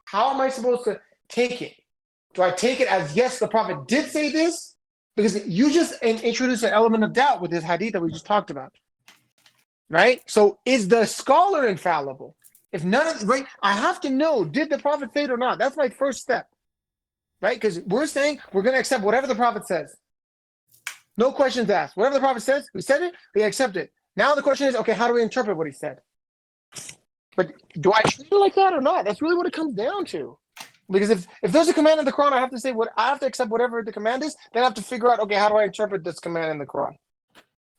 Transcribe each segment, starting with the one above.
how am I supposed to take it? Do I take it as, yes, the Prophet did say this? Because you just introduced an element of doubt with this hadith that we just talked about. Right? So is the scholar infallible? If none of, right, I have to know, did the Prophet say it or not? That's my first step. Right? Because we're saying we're going to accept whatever the Prophet says. No questions asked. Whatever the Prophet says, we said it, we accept it. Now the question is, okay, how do we interpret what he said? But do I treat it like that or not? That's really what it comes down to. Because if there's a command in the Quran, I have to accept whatever the command is, then I have to figure out, okay, how do I interpret this command in the Quran?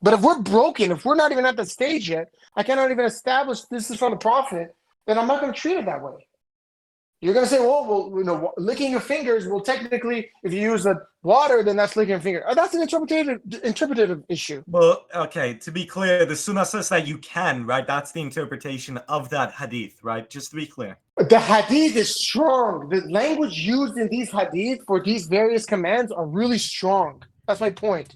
But if we're broken, if we're not even at the stage yet, I cannot even establish this is from the Prophet, then I'm not going to treat it that way. You're going to say, well, licking your fingers, well, technically, if you use the water, then that's licking your finger. That's an interpretative issue. Well, okay, to be clear, the Sunnah says that you can, right? That's the interpretation of that hadith, right? Just to be clear. The hadith is strong. The language used in these hadith for these various commands are really strong. That's my point.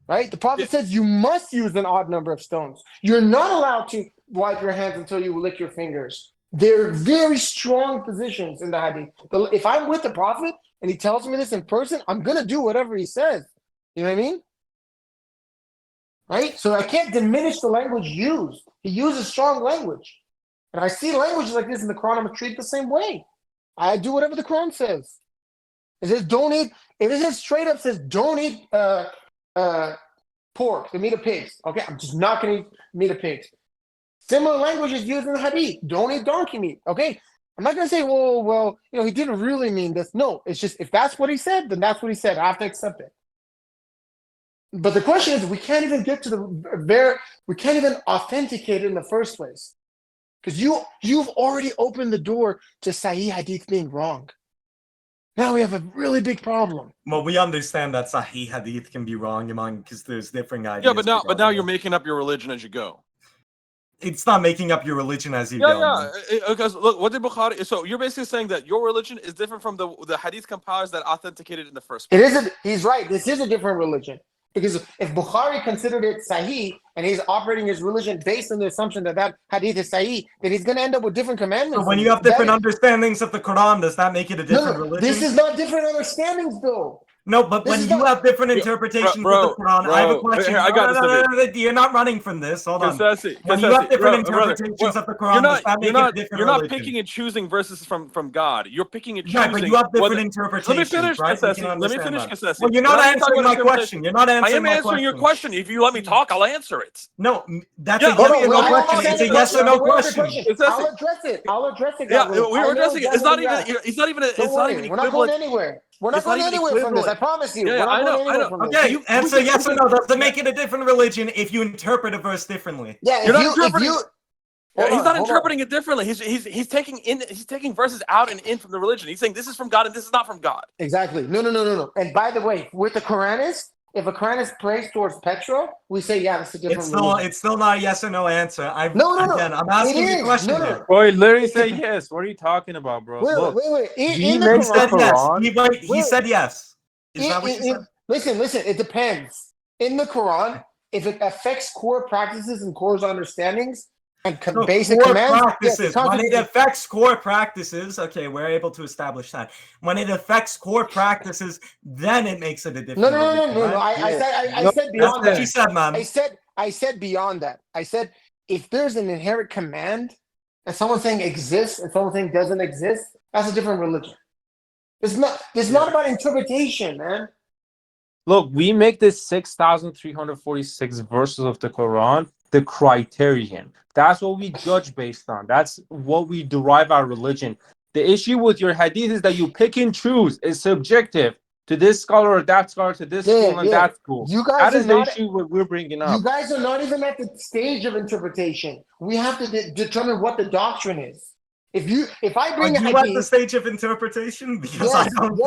Right? The Prophet says you must use an odd number of stones. You're not allowed to wipe your hands until you lick your fingers. They're very strong positions in the hadith. If I'm with the Prophet and he tells me this in person, I'm going to do whatever he says. You know what I mean? Right? So I can't diminish the language used. He uses strong language. And I see languages like this in the Quran, I'm going to treat it the same way. I do whatever the Quran says. It says don't eat, if it says straight up says don't eat pork, the meat of pigs. Okay, I'm just not going to eat meat of pigs. Similar language is used in the hadith. Don't eat donkey meat. Okay, I'm not going to say, well, he didn't really mean this. No, it's just if that's what he said, then that's what he said. I have to accept it. But the question is, we can't even get to we can't even authenticate it in the first place. Because you've already opened the door to Sahih Hadith being wrong. Now we have a really big problem. Well, we understand that Sahih Hadith can be wrong, Iman, because there's different ideas. Yeah, but now you're making up your religion as you go. It's not making up your religion as you go. Yeah. Because look, what did Bukhari? So you're basically saying that your religion is different from the Hadith compilers that authenticated in the first place. It isn't. He's right. This is a different religion. Because if Bukhari considered it Sahih and he's operating his religion based on the assumption that hadith is Sahih, then he's going to end up with different commandments. So when you have different understandings of the Quran, does that make it a different religion? This is not different understandings, though. No, but when you have different interpretations of the Quran, I have a question. No, you're not running from this. Hold on. When you have different interpretations of the Quran, does that make it a different religion? You're not picking and choosing verses from God. You're picking and choosing. Yeah, but you have different interpretations. Let me finish, right? Let me finish, Kassasi. Well, you're not answering my question. You're not answering my question. I am answering your question. If you let me talk, I'll answer it. No, that's a yes or no question. It's a yes or no question. I'll address it. Yeah, we're addressing it. It's not even. We're not going anywhere. We're not going anywhere from this. I promise you. Yeah, I know. Okay, you answer yes or no. Does it make it a different religion if you interpret a verse differently? Yeah, you're not interpreting. He's not interpreting it differently. He's taking verses out and in from the religion. He's saying this is from God and this is not from God. Exactly. No. And by the way, with the Quranist, if a Quranist prays towards petrol, we say, yeah, that's a different religion. It's still not a yes or no answer. No. Again, I'm asking you a question here. Bro, literally say yes. What are you talking about, bro? Wait. He said yes. Is that what you said? Listen. It depends. In the Quran, if it affects core practices and core understandings and basic commands, practices. When it affects core practices, okay, we're able to establish that. When it affects core practices, then it makes it a different. No. I said beyond that. That's what you said, man. I said beyond that. I said if there's an inherent command and someone saying exists and someone saying doesn't exist, that's a different religion. It's not about interpretation, man. Look, we make this 6,346 verses of the Quran the criterion. That's what we judge based on. That's what we derive our religion. The issue with your hadith is that you pick and choose. It's subjective to this scholar or that scholar, to this school and that school. That is the issue we're bringing up. You guys are not even at the stage of interpretation. We have to determine what the doctrine is. If I bring a hadith, at the stage of interpretation? Because I don't.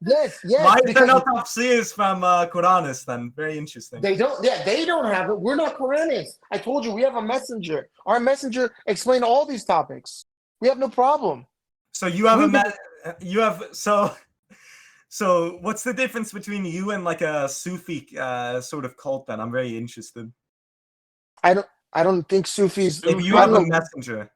Yes. Why is there no tafsirs from Quranists then? Very interesting. They don't have it. We're not Quranists. I told you we have a messenger. Our messenger explained all these topics. We have no problem. So you have So what's the difference between you and like a Sufi sort of cult then? I'm very interested. I don't think Sufis. If you have a messenger.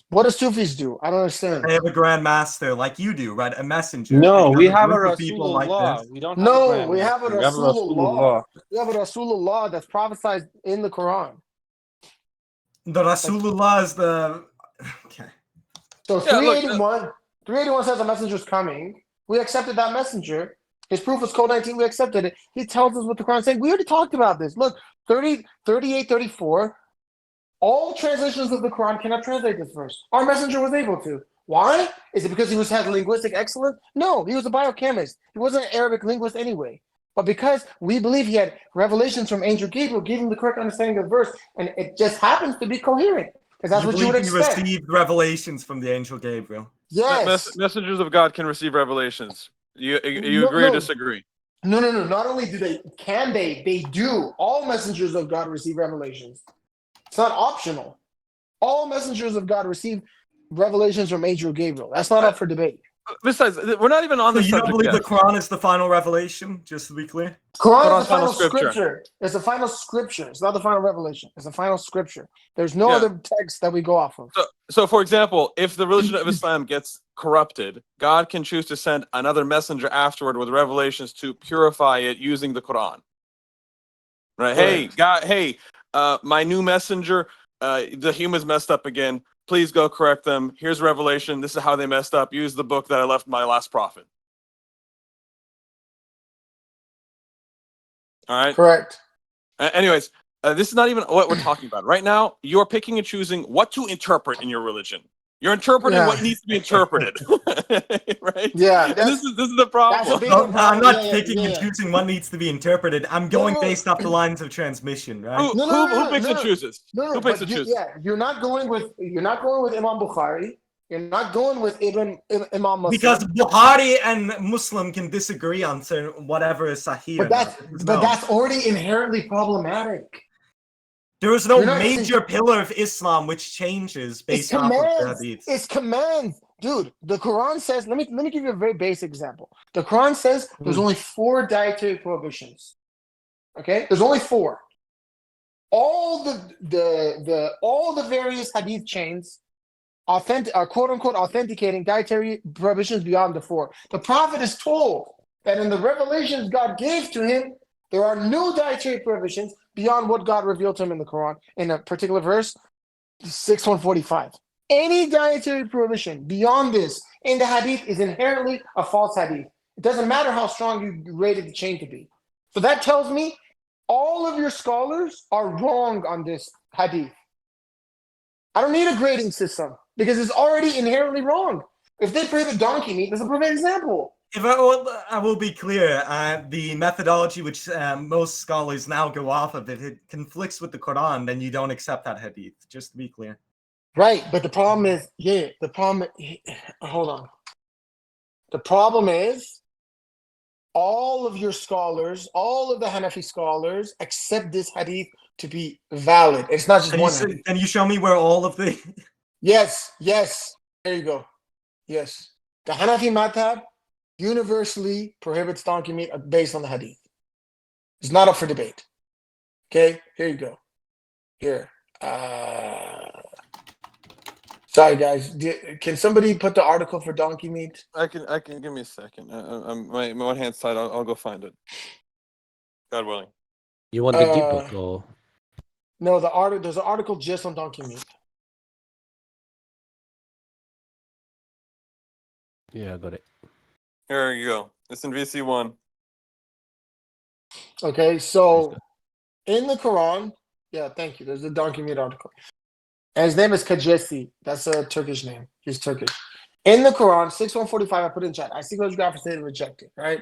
What do Sufis do? I don't understand. They have a grand master like you do, right? A messenger. No, we have a Rasulullah. We don't have a grand we have a Rasulullah. We have a Rasulullah that's prophesied in the Quran. The Rasulullah is the... Okay. So 381 says a messenger's coming. We accepted that messenger. His proof was code 19. We accepted it. He tells us what the Quran is saying. We already talked about this. Look, 38, 34. All translations of the Quran cannot translate this verse. Our messenger was able to. Why? Is it because he had linguistic excellence? No, he was a biochemist. He wasn't an Arabic linguist anyway. But because we believe he had revelations from Angel Gabriel giving the correct understanding of the verse, and it just happens to be coherent. Because that's what you would expect. He received revelations from the Angel Gabriel. Yes. Messengers of God can receive revelations. You agree or disagree? No. Not only can they do. All messengers of God receive revelations. It's not optional. All messengers of God receive revelations from Angel Gabriel. That's not up for debate. Besides, we're not even on the subject. You don't believe yet. the Quran is the final revelation, just to be clear? Quran is the final scripture. It's the final scripture. It's not the final revelation. It's the final scripture. There's no other text that we go off of. So, for example, if the religion of Islam gets corrupted, God can choose to send another messenger afterward with revelations to purify it using the Quran. Right? Hey, God. Hey, my new messenger. The humans messed up again. Please go correct them. Here's revelation. This is how they messed up. Use the book that I left my last prophet. All right. Correct. Anyways, this is not even what we're talking about. Right now, you're picking and choosing what to interpret in your religion. You're interpreting what needs to be interpreted, right? Yeah. And this is the problem. I'm not picking and choosing what needs to be interpreted. I'm going based off the lines of transmission, right? Who picks and chooses? Who picks and chooses? Yeah, you're not going with Imam Bukhari. You're not going with Imam Muslim. Because Bukhari and Muslim can disagree on whatever is Sahih. But that's already inherently problematic. There is no major pillar of Islam which changes based off of Hadith. It's commands. Dude, the Quran says, let me give you a very basic example. The Quran says there's only 4 dietary prohibitions. Okay? There's only 4. All the various Hadith chains are quote unquote authenticating dietary prohibitions beyond the 4. The Prophet is told that in the revelations God gave to him, there are no dietary prohibitions beyond what God revealed to him in the Quran, in a particular verse, 6:145. Any dietary prohibition beyond this in the Hadith is inherently a false Hadith. It doesn't matter how strong you rated the chain to be. So that tells me all of your scholars are wrong on this Hadith. I don't need a grading system because it's already inherently wrong. If they prohibit donkey meat, that's a perfect example. If I will be clear, the methodology which most scholars now go off of, if it conflicts with the Quran, then you don't accept that Hadith, just to be clear. Right, but the problem is, hold on. The problem is, all of your scholars, all of the Hanafi scholars accept this Hadith to be valid. It's not just one Hadith. Can you show me where all of the... Yes. There you go. Yes. The Hanafi madhab universally prohibits donkey meat based on the Hadith. It's not up for debate. Okay, here you go. Here. Sorry, guys. Can somebody put the article for donkey meat? I can. Give me a second. My one hand's tied. I'll go find it. God willing. You want the deep book or? No, the article. There's an article just on donkey meat. Yeah, I got it. Here you go. It's in VC1. Okay, so in the Quran, thank you. There's a donkey meat article. And his name is Kajesi. That's a Turkish name. He's Turkish. In the Quran, 6:145, I put in chat. I see those graphics they rejected, right?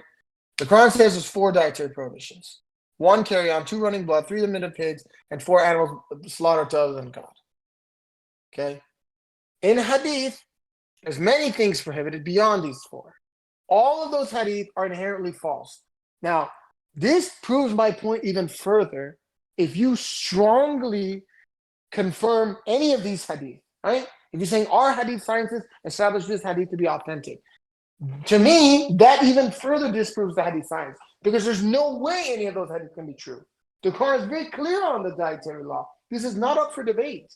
The Quran says there's 4 dietary prohibitions. 1 carry on, 2 running blood, 3 limited pigs, and 4 animals slaughtered to other than God. Okay? In Hadith, there's many things prohibited beyond these 4. All of those Hadith are inherently false. Now, this proves my point even further if you strongly confirm any of these Hadith, right? If you're saying our Hadith sciences establish this Hadith to be authentic, to me, that even further disproves the Hadith science because there's no way any of those Hadith can be true. The Quran is very clear on the dietary law. This is not up for debate.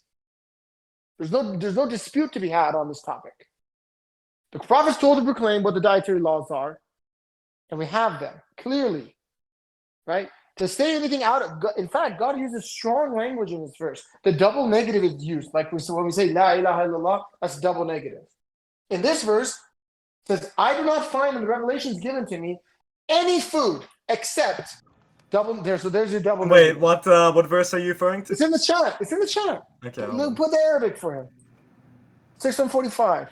There's no dispute to be had on this topic. The Prophet's told to proclaim what the dietary laws are, and we have them clearly, right? To say anything out of, in fact, God uses strong language in this verse. The double negative is used, like when we say La ilaha illallah, that's double negative. In this verse, it says, I do not find in the revelations given to me any food except double there. So there's your double negative. Wait, what verse are you referring to? It's in the chat. It's in the chat. Okay. Look, put the Arabic for him. 6145.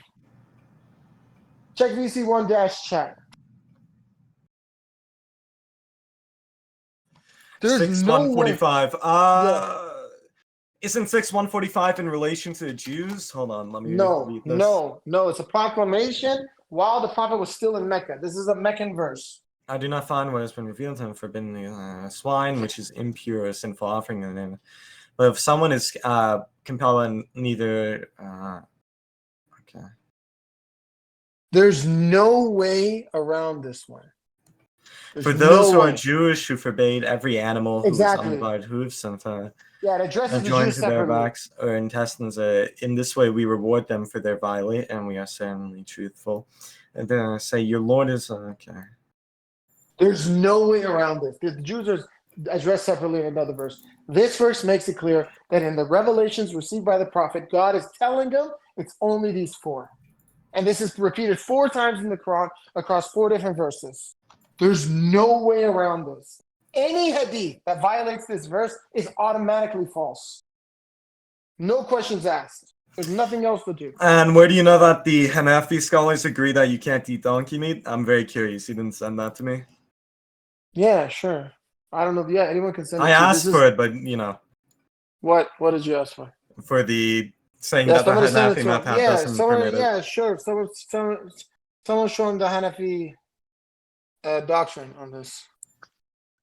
Check VC1-chat. There's 6145. Yeah. Isn't 6145 in relation to the Jews? Hold on, let me read this. No. It's a proclamation while the Prophet was still in Mecca. This is a Meccan verse. I do not find what has been revealed to him forbidden swine, which is impure, sinful offering. And but if someone is compelled and neither, okay. There's no way around this one. For those who are Jewish, who forbade every animal who was undivided hooves and it addresses the joined Jews to their separately. backs or intestines. In this way, we reward them for their violate, and we are certainly truthful. And then I say, your Lord is okay. There's no way around this. The Jews are addressed separately in another verse. This verse makes it clear that in the revelations received by the Prophet, God is telling them it's only these four. And this is repeated 4 times in the Quran across 4 different verses. There's no way around this. Any hadith that violates this verse is automatically false. No questions asked. There's nothing else to do. And where do you know that the Hanafi scholars agree that you can't eat donkey meat? I'm very curious. You didn't send that to me. Yeah, sure. I don't know. Yeah, anyone can send it. I asked for it, but you know. What did you ask for? For the saying that the Hanafi madhab doesn't permit it. Yeah, sure. Someone show him the Hanafi doctrine on this.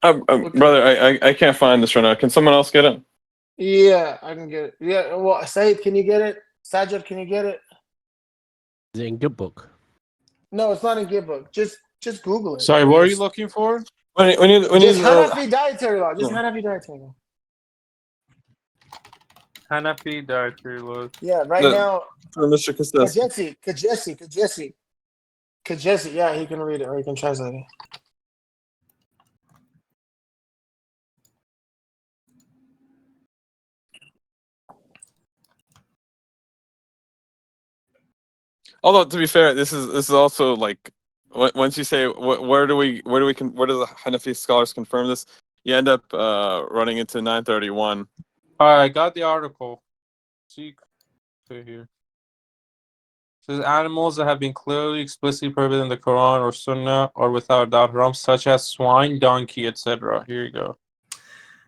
Brother, I can't find this right now. Can someone else get it? Yeah, I can get it. Yeah, well, Said, can you get it? Sajid, can you get it? Is it in good book? No, it's not in Gitbook. Just Google it. Sorry, what are you looking for? Just Hanafi dietary law. Just Hanafi dietary law. Hanafi dietary laws. Yeah, now. For Mr. Kajesi. Kajesi, yeah, he can read it or he can translate it. Although to be fair, this is also like once you say where do the Hanafi scholars confirm this, you end up running into 931. I got the article. See here. It says animals that have been clearly explicitly prohibited in the Quran or Sunnah or without doubt haram, such as swine, donkey, etc. Here you go.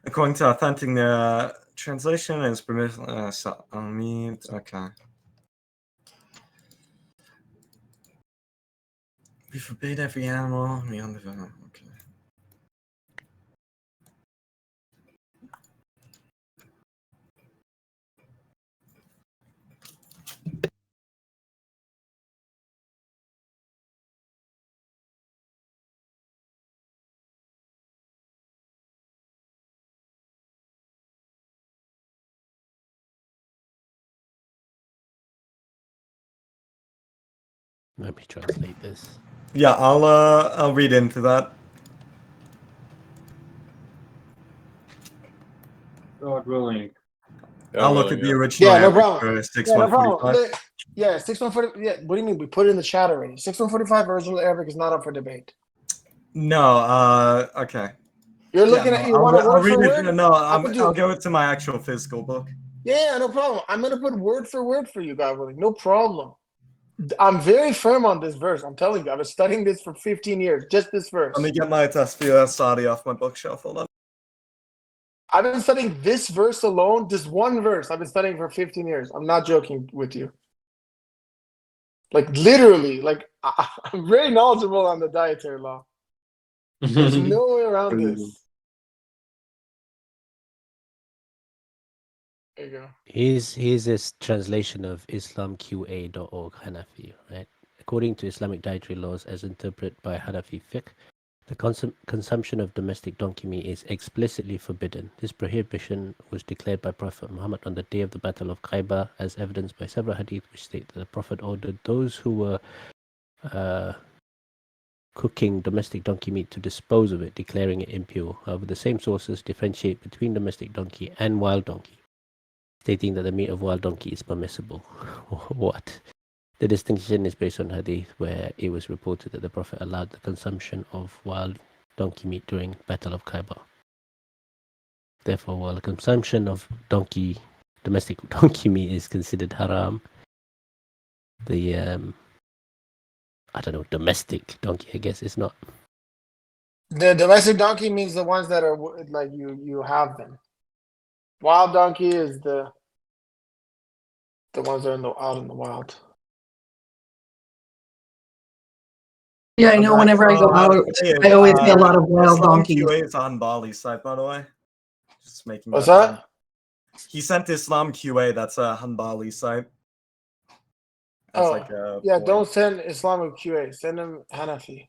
According to authentic translation, is permissible. Okay. We forbade every animal. Okay. Let me translate this. Yeah, I'll read into that. God willing. I'll look at the original. Yeah, no problem. For 6145. Yeah, 6145. Yeah, what do you mean? We put it in the chat already. 6145 original Arabic is not up for debate. No, okay. You're looking at you want to word for word? No, I'll go to my actual physical book. Yeah, no problem. I'm gonna put word for word for you, God willing. No problem. I'm very firm on this verse. I'm telling you, I've been studying this for 15 years. Just this verse. Let me get my Tasbih Sadi off my bookshelf. Hold on. I've been studying this verse alone, just one verse. I've been studying for 15 years. I'm not joking with you. Like literally, like I'm very knowledgeable on the dietary law. There's no way around this. There you go. Here's this translation of islamqa.org Hanafi, right? According to Islamic dietary laws as interpreted by Hanafi fiqh, The consumption of domestic donkey meat is explicitly forbidden. This prohibition was declared by Prophet Muhammad on the day of the Battle of Khaybar, as evidenced by several hadith which state that the Prophet ordered those who were cooking domestic donkey meat to dispose of it, declaring it impure. However, the same sources differentiate between domestic donkey and wild donkey, stating that the meat of wild donkey is permissible. What? The distinction is based on hadith, where it was reported that the Prophet allowed the consumption of wild donkey meat during Battle of Khaybar. Therefore, while the consumption of domestic donkey meat is considered haram, the I don't know, domestic donkey, I guess, is not. The domestic donkey means the ones that are like you have them. Wild donkey is the ones that are out in the wild. Yeah, I know whenever I go out, I always see a lot of wild Islam donkeys. QA is on Bali's side, by the way. Just making What's that? that? He sent Islam QA. That's a Hanbali site. That's like a yeah, forum. don't send Islamic QA. Send him Hanafi.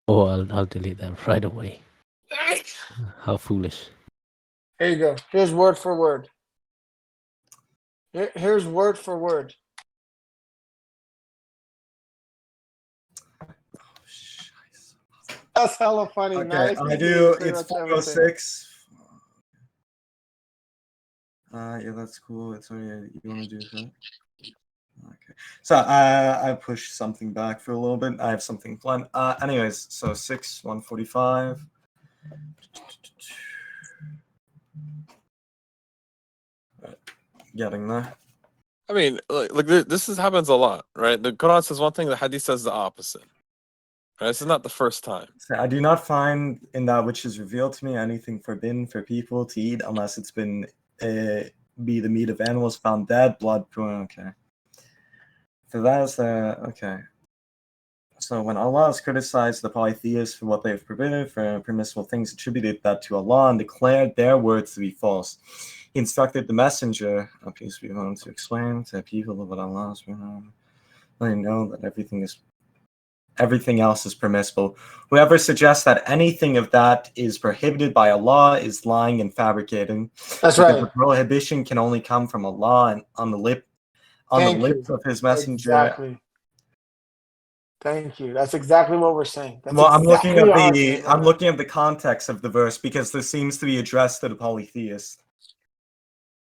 Oh, I'll delete them right away. How foolish. Here you go. Here's word for word. Here's word for word. That's hella funny. Okay, Nice. I do. It's 406. Yeah, that's cool. It's already, you want to do that? Okay. So I pushed something back for a little bit. I have something planned. Anyways, so 145. Right, getting there. I mean, like this happens a lot, right? The Quran says one thing, the Hadith says the opposite. Right? This is not the first time. So I do not find in that which is revealed to me anything forbidden for people to eat unless it's been be the meat of animals found dead, blood. Okay. So that is okay. So when Allah has criticized the polytheists for what they have forbidden, for permissible things, attributed that to Allah and declared their words to be false. He instructed the messenger, peace be upon him, to explain to people what Allah has been. Let him know that everything else is permissible. Whoever suggests that anything of that is prohibited by Allah is lying and fabricating. That's because right. the prohibition can only come from Allah and on the lips of His messenger. Exactly. Thank you. That's exactly what we're saying. That's Well, I'm exactly looking at the context of the verse because this seems to be addressed to the polytheist.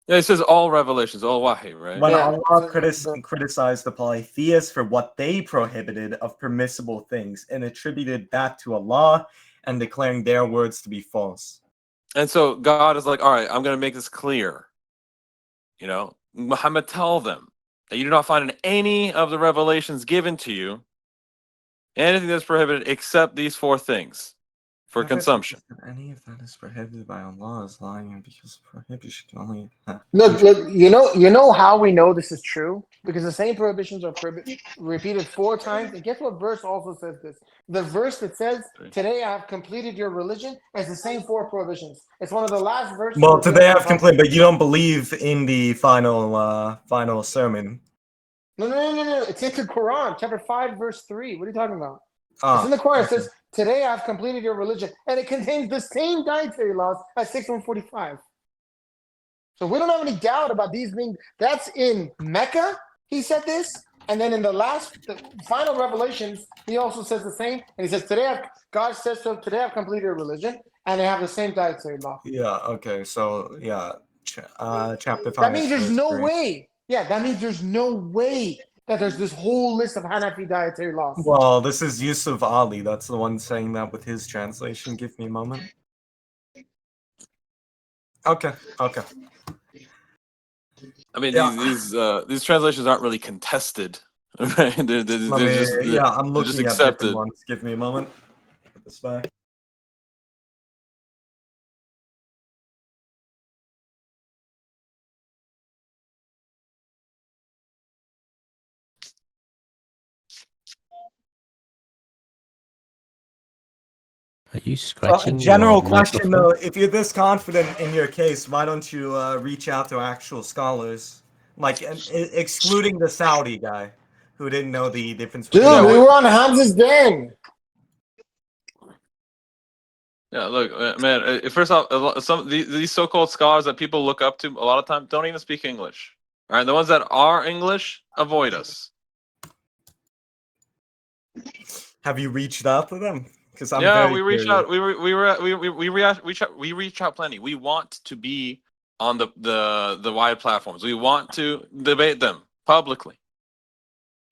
Yeah, it says all revelations, all wahi, right? When Yeah, Allah criticized the polytheists for what they prohibited of permissible things and attributed that to Allah and declaring their words to be false. And so God is like, all right, I'm going to make this clear. You know, Muhammad, tell them that you do not find in any of the revelations given to you anything that's prohibited except these four things for consumption. Any of that is prohibited by Allah is lying, and because prohibition can only. Look, you know how we know this is true? Because the same prohibitions are repeated 4 times. And guess what verse also says this? The verse that says, "Today I have completed your religion," is the same 4 prohibitions. It's one of the last verses. Well, today I've completed, but you don't believe in the final sermon. No. It's in the Quran, chapter 5, verse 3. What are you talking about? It's in the Quran. Okay. It says, "Today I've completed your religion," and it contains the same dietary laws as 6145. So we don't have any doubt about these being. That's in Mecca. He said this, and then in the final revelations, he also says the same. And he says, God says so. Today I've completed your religion, and they have the same dietary law. Yeah. Okay. So yeah, chapter 5. That means there's no way. Yeah, that means there's no way that there's this whole list of Hanafi dietary laws. Well, this is Yusuf Ali. That's the one saying that with his translation. Give me a moment. Okay. I mean, these translations aren't really contested, right? They're just, I'm looking just at accepted. different ones. Give me a moment. Put this back. Are you scratching? General your question microphone? though: if you're this confident in your case, why don't you reach out to actual scholars, like excluding the Saudi guy who didn't know the difference? Dude, we were on Hamza's den. Yeah, look, man. First off, some these so-called scholars that people look up to a lot of times don't even speak English. All right, the ones that are English, avoid us. Have you reached out to them? Because I'm Yeah, very we reach curious. out. We reach out plenty. We want to be on the wide platforms. We want to debate them publicly.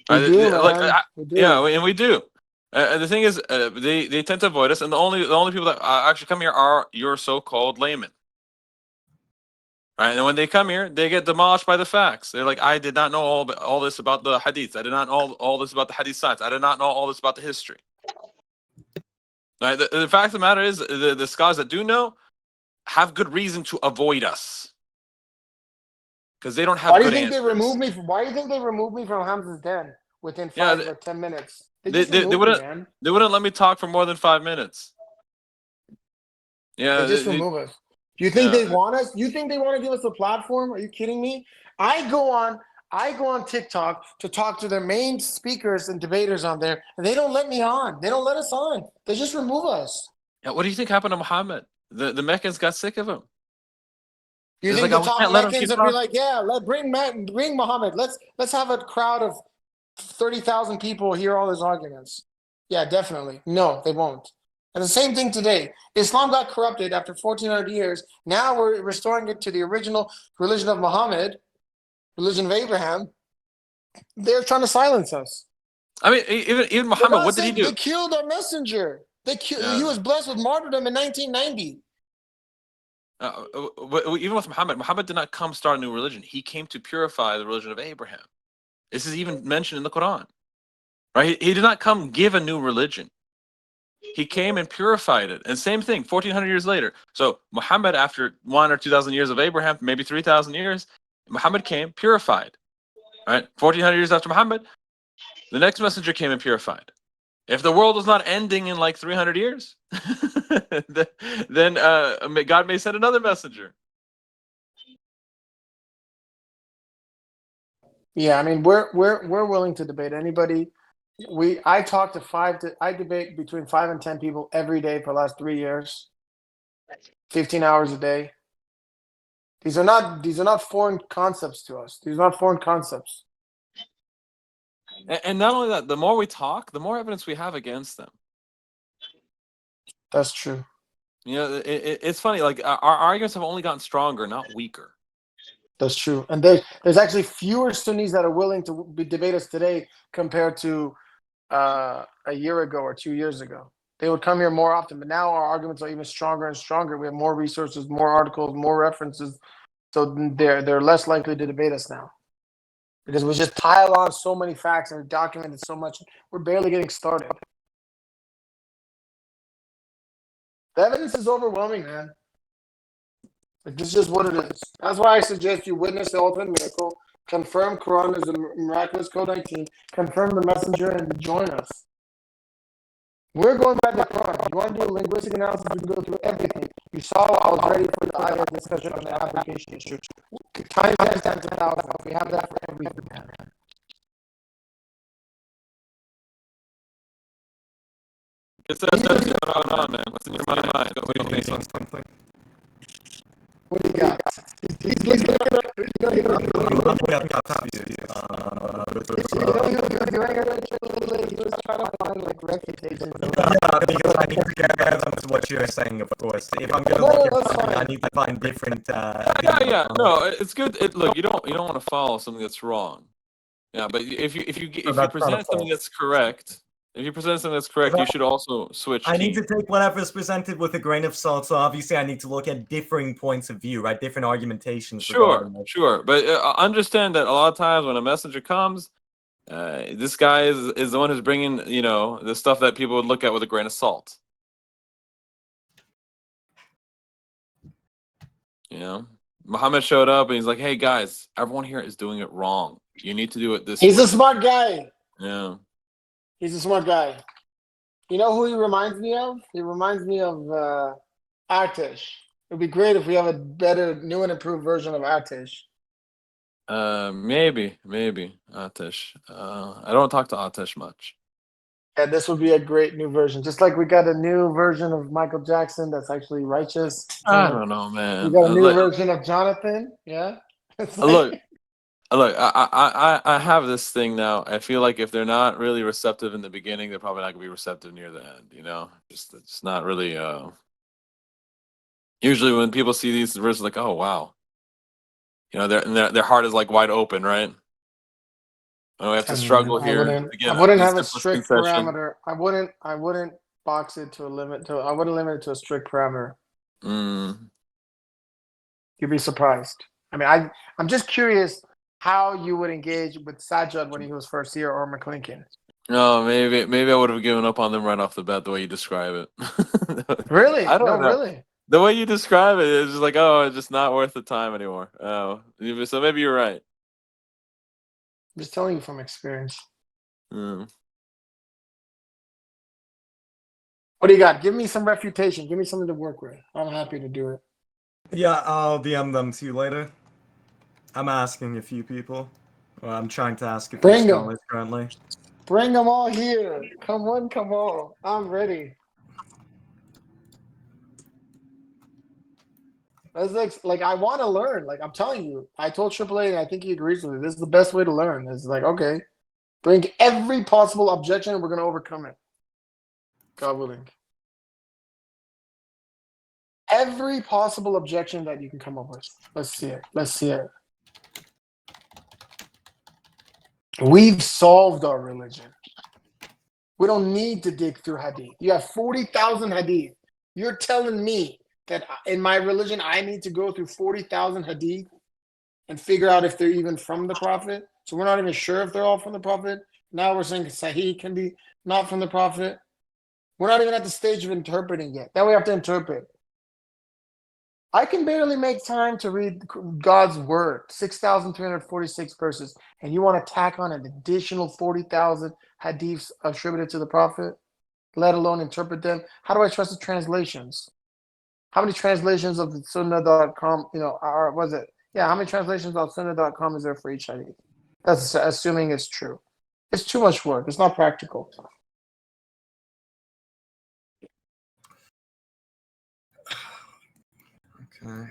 We Right? do, Like, man. We do. yeah, and we do. The thing is, they tend to avoid us, and the only people that actually come here are your so-called laymen. Right? And when they come here, they get demolished by the facts. They're like, I did not know all this about the hadith. I did not know all this about the hadith science. I did not know all this about the history. Right? The fact of the matter is, the scholars that do know have good reason to avoid us because they don't have Why do you good think answers. they removed me from? Why do you think they removed me from Hamza's den within Yeah, 5 or 10 minutes? They They, just they, removed me, wouldn't man. they wouldn't let me talk for more than 5 minutes. Yeah, They just remove us. You think yeah. they want us? You think they want to give us a platform? Are you kidding me? I go on TikTok to talk to their main speakers and debaters on there, and they don't let me on. They don't let us on. They just remove us. Yeah, what do you think happened to Muhammad? The Meccans got sick of him. You It's think like, the we top can't let him Meccans keep would be talking. like, yeah, bring Muhammad. Let's have a crowd of 30,000 people hear all his arguments. Yeah, definitely. No, they won't. And the same thing today. Islam got corrupted after 1400 years. Now we're restoring it to the original religion of Muhammad, religion of Abraham. They're trying to silence us. I mean, even For Muhammad, what God's did he sake, do? they killed our messenger. Yeah. He was blessed with martyrdom in 1990. Even with Muhammad did not come start a new religion. He came to purify the religion of Abraham. This is even mentioned in the Quran. Right? He did not come give a new religion. He came and purified it. And same thing, 1400 years later. So Muhammad, after 1 or 2,000 years of Abraham, maybe 3,000 years, Muhammad came purified. Right? 1400 years after Muhammad, the next messenger came and purified. If the world was not ending in like 300 years, then God may send another messenger. Yeah, I mean we're willing to debate anybody. I debate between 5 and 10 people every day for the last 3 years, 15 hours a day. These are not foreign concepts to us. These are not foreign concepts. And not only that, the more we talk, the more evidence we have against them. That's true. You know, it's funny. Like our arguments have only gotten stronger, not weaker. That's true. And there's actually fewer Sunnis that are willing to debate us today compared to a year ago or 2 years ago. They would come here more often, but now our arguments are even stronger and stronger. We have more resources, more articles, more references, so they're less likely to debate us now because we just pile on so many facts and document it so much. We're barely getting started. The evidence is overwhelming, man. Like, this is just what it is. That's why I suggest you witness the ultimate miracle, confirm Quran is a miraculous code 19, confirm the messenger, and join us. We're going by the Quran. You want to do a linguistic analysis, we can go through everything. You saw I was ready for the ayah discussion on the application issue. Times 10 times 1,000. We have that for everything. It's that going on, man. What's in your mind? What do you think? What do you got? Because I need to get evidence of what you're saying, of course. If I'm gonna look at something, I need to find different. Yeah. No, it's good. Look, you don't want to follow something that's wrong. Yeah, but if you present something that's correct, you should also switch. I need to take whatever's presented with a grain of salt. So obviously, I need to look at differing points of view, right? Different argumentations. Sure. But understand that a lot of times when a messenger comes, this guy is the one who's bringing, the stuff that people would look at with a grain of salt. Muhammad showed up and he's like, "Hey guys, everyone here is doing it wrong. You need to do it this way." He's a smart guy. Yeah. He's a smart guy. You know who he reminds me of? He reminds me of Artesh. It would be great if we have a better, new and improved version of Artesh. Maybe Atesh. I don't talk to Atesh much. Yeah, this would be a great new version. Just like we got a new version of Michael Jackson that's actually righteous. I don't know, man. We got a new version of Jonathan. Yeah. It's Look, I have this thing now. I feel like if they're not really receptive in the beginning, they're probably not gonna be receptive near the end. You know, just it's not really. Usually, when people see these verses, like, oh wow, you know, their heart is like wide open, right? And we have to struggle I here wouldn't. to get I wouldn't the have a simplest strict concession. parameter. I wouldn't box it to a limit. I wouldn't limit it to a strict parameter. Mm. You'd be surprised. I mean, I'm just curious how you would engage with Sajjad when he was first here, or McClinkin. No, maybe I would have given up on them right off the bat the way you describe it. Really? I No, don't know. really. The way you describe it is just like, oh, it's just not worth the time anymore. Oh, so maybe you're right. I'm just telling you from experience. Mm. What do you got? Give me some refutation. Give me something to work with. I'm happy to do it. Yeah, I'll DM them to you later. I'm asking a few people. Well, I'm trying to ask a few Bring 'em. scholars currently. Bring them all here. Come on, come on. I'm ready. That's like I want to learn. Like I'm telling you, I told AAA, and I think he agrees with me. This is the best way to learn. It's like, okay, bring every possible objection, and we're gonna overcome it. God willing. Every possible objection that you can come up with. Let's see it. Let's see it. We've solved our religion. We don't need to dig through Hadith. You have 40,000 Hadith. You're telling me that in my religion, I need to go through 40,000 Hadith and figure out if they're even from the Prophet? So we're not even sure if they're all from the Prophet. Now we're saying Sahih can be not from the Prophet. We're not even at the stage of interpreting yet. Then we have to interpret. I can barely make time to read God's word, 6,346 verses, and you want to tack on an additional 40,000 hadiths attributed to the Prophet, let alone interpret them? How do I trust the translations? How many translations of Sunnah.com, was it? Yeah, how many translations on Sunnah.com is there for each hadith? That's assuming it's true. It's too much work. It's not practical. Okay.